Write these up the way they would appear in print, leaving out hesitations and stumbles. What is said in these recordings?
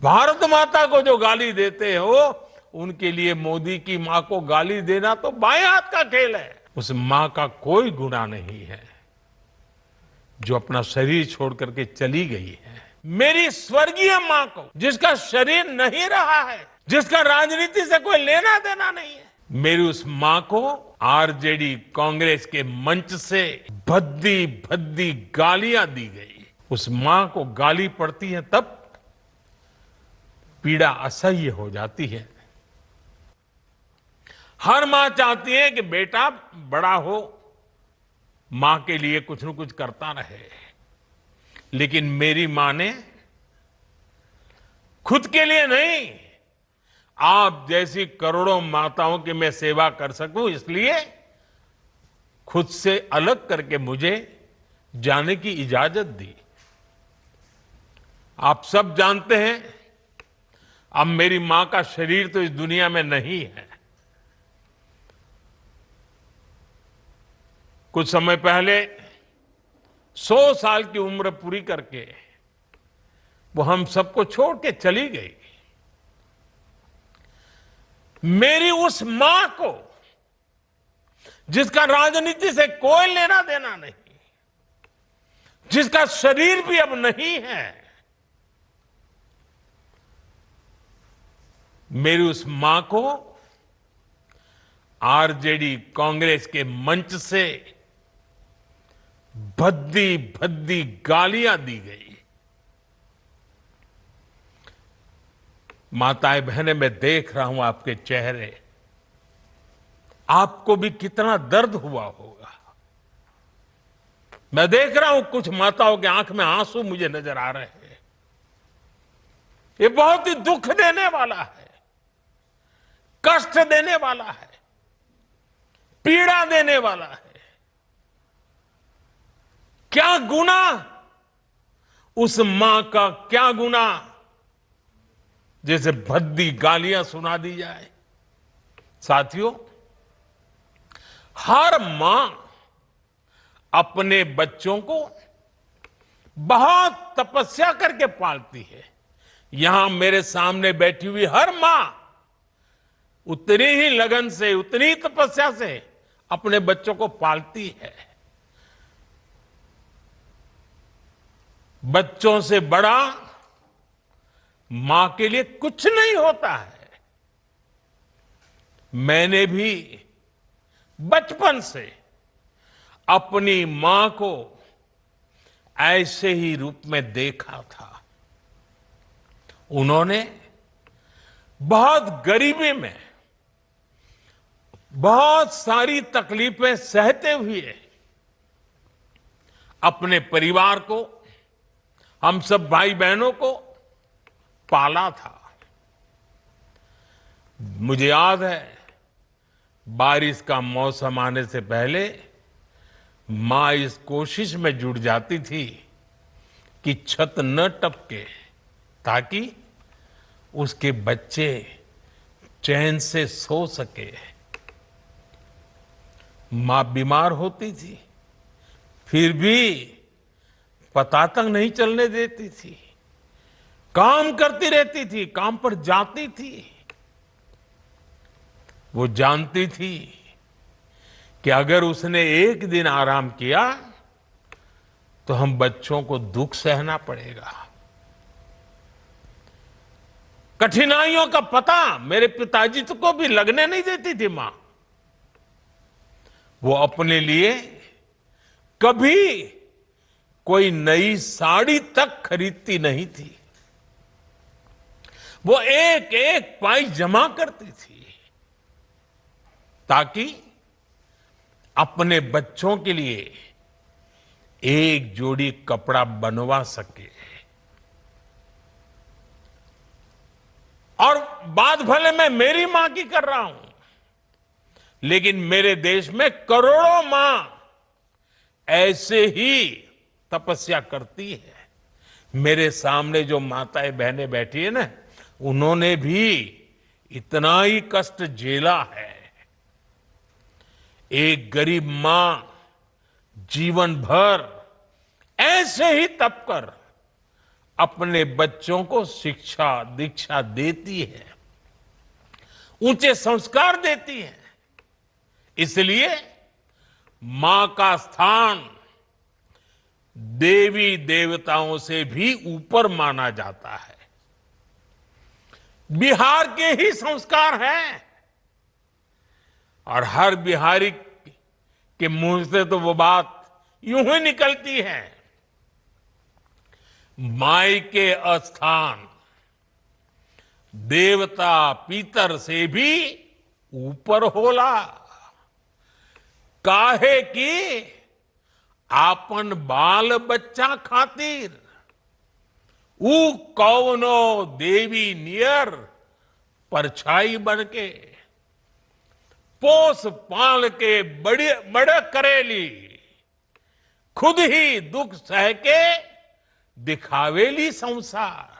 भारत माता को जो गाली देते हो, उनके लिए मोदी की मां को गाली देना तो बाएं हाथ का खेल है। उस मां का कोई गुनाह नहीं है जो अपना शरीर छोड़ करके चली गई है। मेरी स्वर्गीय मां को, जिसका शरीर नहीं रहा है, जिसका राजनीति से कोई लेना देना नहीं है, मेरी उस मां को आरजेडी कांग्रेस के मंच से भद्दी भद्दी गालियां दी गई। उस मां को गाली पड़ती है तब पीड़ा असह्य हो जाती है। हर मां चाहती है कि बेटा बड़ा हो, मां के लिए कुछ न कुछ करता रहे, लेकिन मेरी मां ने खुद के लिए नहीं, आप जैसी करोड़ों माताओं की मैं सेवा कर सकूं, इसलिए खुद से अलग करके मुझे जाने की इजाजत दी। आप सब जानते हैं, अब मेरी मां का शरीर तो इस दुनिया में नहीं है। कुछ समय पहले 100 साल की उम्र पूरी करके वो हम सबको छोड़ के चली गई। मेरी उस मां को, जिसका राजनीति से कोई लेना देना नहीं, जिसका शरीर भी अब नहीं है, मेरी उस मां को आरजेडी कांग्रेस के मंच से भद्दी भद्दी गालियां दी गई। माताएं बहनें, मैं देख रहा हूं आपके चेहरे, आपको भी कितना दर्द हुआ होगा। मैं देख रहा हूं कुछ माताओं के आंख में आंसू मुझे नजर आ रहे हैं। ये बहुत ही दुख देने वाला है, कष्ट देने वाला है, पीड़ा देने वाला है। क्या गुनाह उस मां का, क्या गुनाह जैसे भद्दी गालियां सुना दी जाए। साथियों, हर मां अपने बच्चों को बहुत तपस्या करके पालती है। यहां मेरे सामने बैठी हुई हर मां उतनी ही लगन से, उतनी ही तपस्या से अपने बच्चों को पालती है। बच्चों से बड़ा मां के लिए कुछ नहीं होता है। मैंने भी बचपन से अपनी मां को ऐसे ही रूप में देखा था। उन्होंने बहुत गरीबी में बहुत सारी तकलीफें सहते हुए अपने परिवार को, हम सब भाई बहनों को पाला था। मुझे याद है, बारिश का मौसम आने से पहले मां इस कोशिश में जुट जाती थी कि छत न टपके, ताकि उसके बच्चे चैन से सो सके। मां बीमार होती थी, फिर भी पता तक नहीं चलने देती थी, काम करती रहती थी, काम पर जाती थी। वो जानती थी कि अगर उसने एक दिन आराम किया तो हम बच्चों को दुख सहना पड़ेगा। कठिनाइयों का पता मेरे पिताजी को भी लगने नहीं देती थी मां। वो अपने लिए कभी कोई नई साड़ी तक खरीदती नहीं थी। वो एक एक पाई जमा करती थी ताकि अपने बच्चों के लिए एक जोड़ी कपड़ा बनवा सके। और बात भले मैं मेरी मां की कर रहा हूं, लेकिन मेरे देश में करोड़ों मां ऐसे ही तपस्या करती है। मेरे सामने जो माताएं बहनें बैठी है ना, उन्होंने भी इतना ही कष्ट झेला है। एक गरीब मां जीवन भर ऐसे ही तप कर अपने बच्चों को शिक्षा दीक्षा देती है, ऊंचे संस्कार देती है। इसलिए मां का स्थान देवी देवताओं से भी ऊपर माना जाता है। बिहार के ही संस्कार हैं और हर बिहारी के मुंह से तो वो बात यूं ही निकलती है, माई के स्थान देवता पितर से भी ऊपर होला। काहे की आपन बाल बच्चा खातिर ऊ कौनो देवी नियर परछाई बनके पोस पाल के बड़े करेली, खुद ही दुख सह के दिखावेली संसार।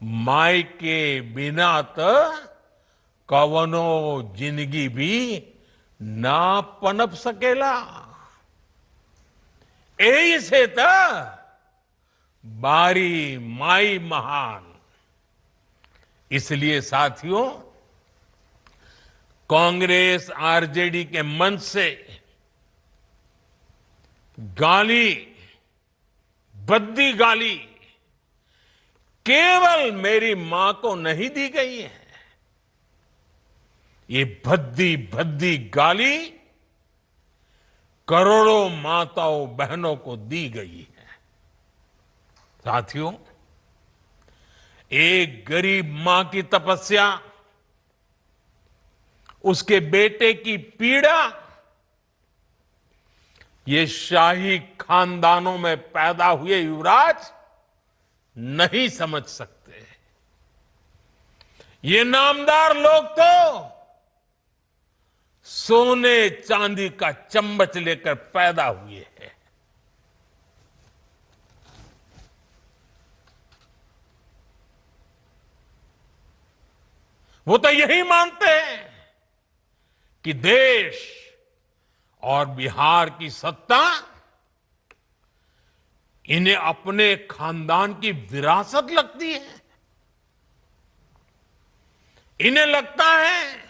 माई के बिना तो कवनो जिंदगी भी ना पनप सकेला। यही से तो बारी माई महान। इसलिए साथियों, कांग्रेस आरजेडी के मंच से गाली, भद्दी गाली केवल मेरी मां को नहीं दी गई है, ये भद्दी भद्दी गाली करोड़ों माताओं बहनों को दी गई है। साथियों, एक गरीब मां की तपस्या, उसके बेटे की पीड़ा, ये शाही खानदानों में पैदा हुए युवराज नहीं समझ सकते। ये नामदार लोग तो सोने चांदी का चम्मच लेकर पैदा हुए हैं। वो तो यही मानते हैं कि देश और बिहार की सत्ता इन्हें अपने खानदान की विरासत लगती है। इन्हें लगता है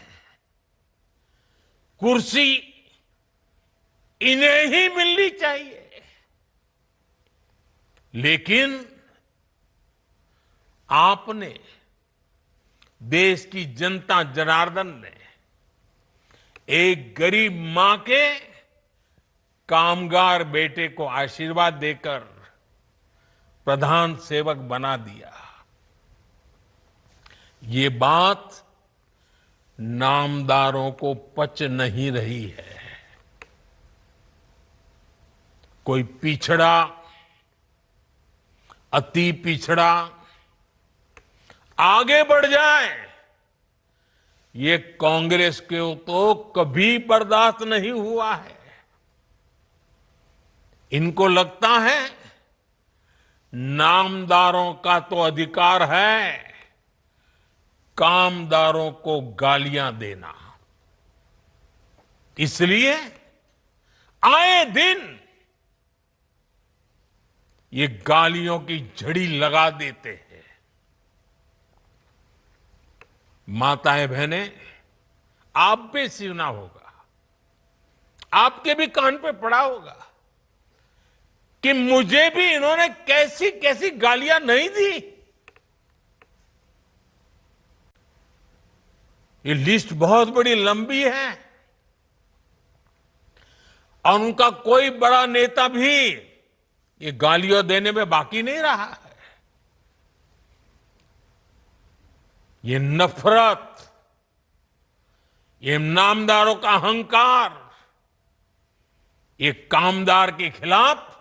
कुर्सी इन्हें ही मिलनी चाहिए। लेकिन आपने, देश की जनता जनार्दन ने एक गरीब मां के कामगार बेटे को आशीर्वाद देकर प्रधान सेवक बना दिया। ये बात नामदारों को पच नहीं रही है। कोई पिछड़ा, अति पिछड़ा आगे बढ़ जाए, ये कांग्रेस के तो कभी बर्दाश्त नहीं हुआ है। इनको लगता है नामदारों का तो अधिकार है कामदारों को गालियां देना। इसलिए आए दिन ये गालियों की झड़ी लगा देते हैं। माताएं बहनें, आप भी सुना होगा, आपके भी कान पे पड़ा होगा कि मुझे भी इन्होंने कैसी कैसी गालियां नहीं दी। ये लिस्ट बहुत बड़ी लंबी है और उनका कोई बड़ा नेता भी ये गालियां देने में बाकी नहीं रहा है। ये नफरत, ये नामदारों का अहंकार, ये कामदार के खिलाफ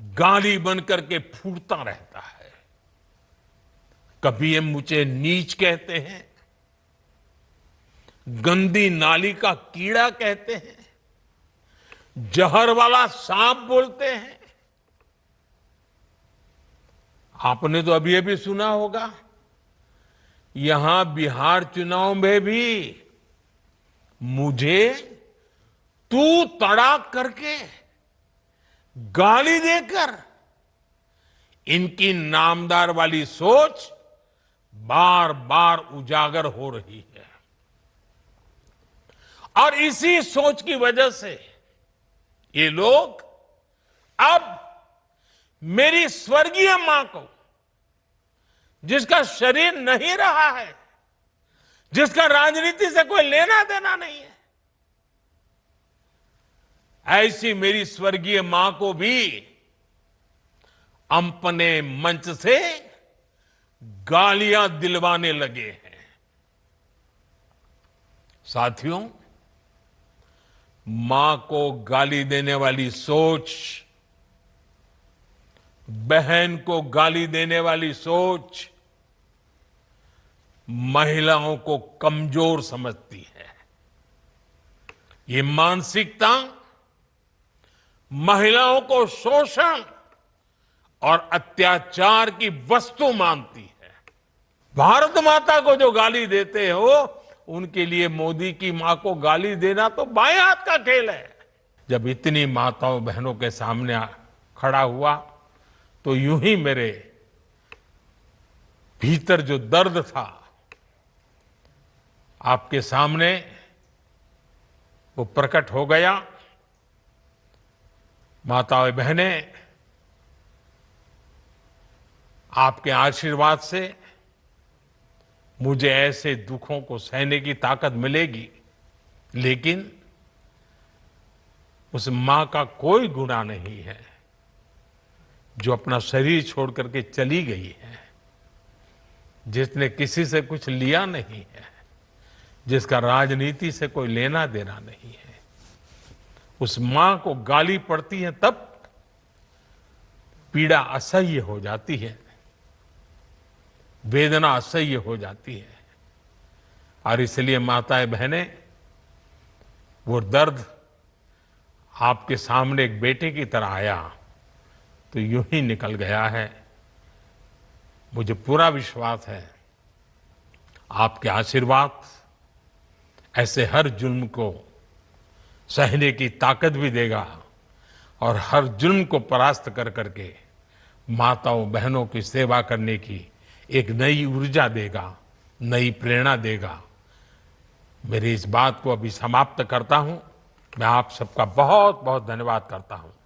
गाली बनकर के फूटता रहता है। कभी ये मुझे नीच कहते हैं, गंदी नाली का कीड़ा कहते हैं, जहर वाला सांप बोलते हैं। आपने तो अभी अभी सुना होगा, यहां बिहार चुनाव में भी मुझे तू तड़ाक करके गाली देकर इनकी नामदार वाली सोच बार बार उजागर हो रही है और इसी सोच की वजह से ये लोग अब मेरी स्वर्गीय मां को, जिसका शरीर नहीं रहा है, जिसका राजनीति से कोई लेना देना नहीं है, ऐसी मेरी स्वर्गीय मां को भी अपने मंच से गालियां दिलवाने लगे हैं। साथियों, मां को गाली देने वाली सोच, बहन को गाली देने वाली सोच महिलाओं को कमजोर समझती है। ये मानसिकता महिलाओं को शोषण और अत्याचार की वस्तु मानती है। भारत माता को जो गाली देते हो, उनके लिए मोदी की मां को गाली देना तो बाएं हाथ का खेल है। जब इतनी माताओं बहनों के सामने खड़ा हुआ तो यूं ही मेरे भीतर जो दर्द था आपके सामने वो प्रकट हो गया। माताओं बहनें, आपके आशीर्वाद से मुझे ऐसे दुखों को सहने की ताकत मिलेगी, लेकिन उस मां का कोई गुनाह नहीं है जो अपना शरीर छोड़ करके चली गई है, जिसने किसी से कुछ लिया नहीं है, जिसका राजनीति से कोई लेना देना नहीं है। उस मां को गाली पड़ती है तब पीड़ा असह्य हो जाती है, वेदना असह्य हो जाती है। और इसलिए माताएं बहनें, वो दर्द आपके सामने एक बेटे की तरह आया तो यूं ही निकल गया है। मुझे पूरा विश्वास है आपके आशीर्वाद ऐसे हर जुल्म को सहने की ताकत भी देगा और हर जुल्म को परास्त कर करके माताओं बहनों की सेवा करने की एक नई ऊर्जा देगा, नई प्रेरणा देगा। मेरी इस बात को अभी समाप्त करता हूं। मैं आप सबका बहुत बहुत धन्यवाद करता हूं।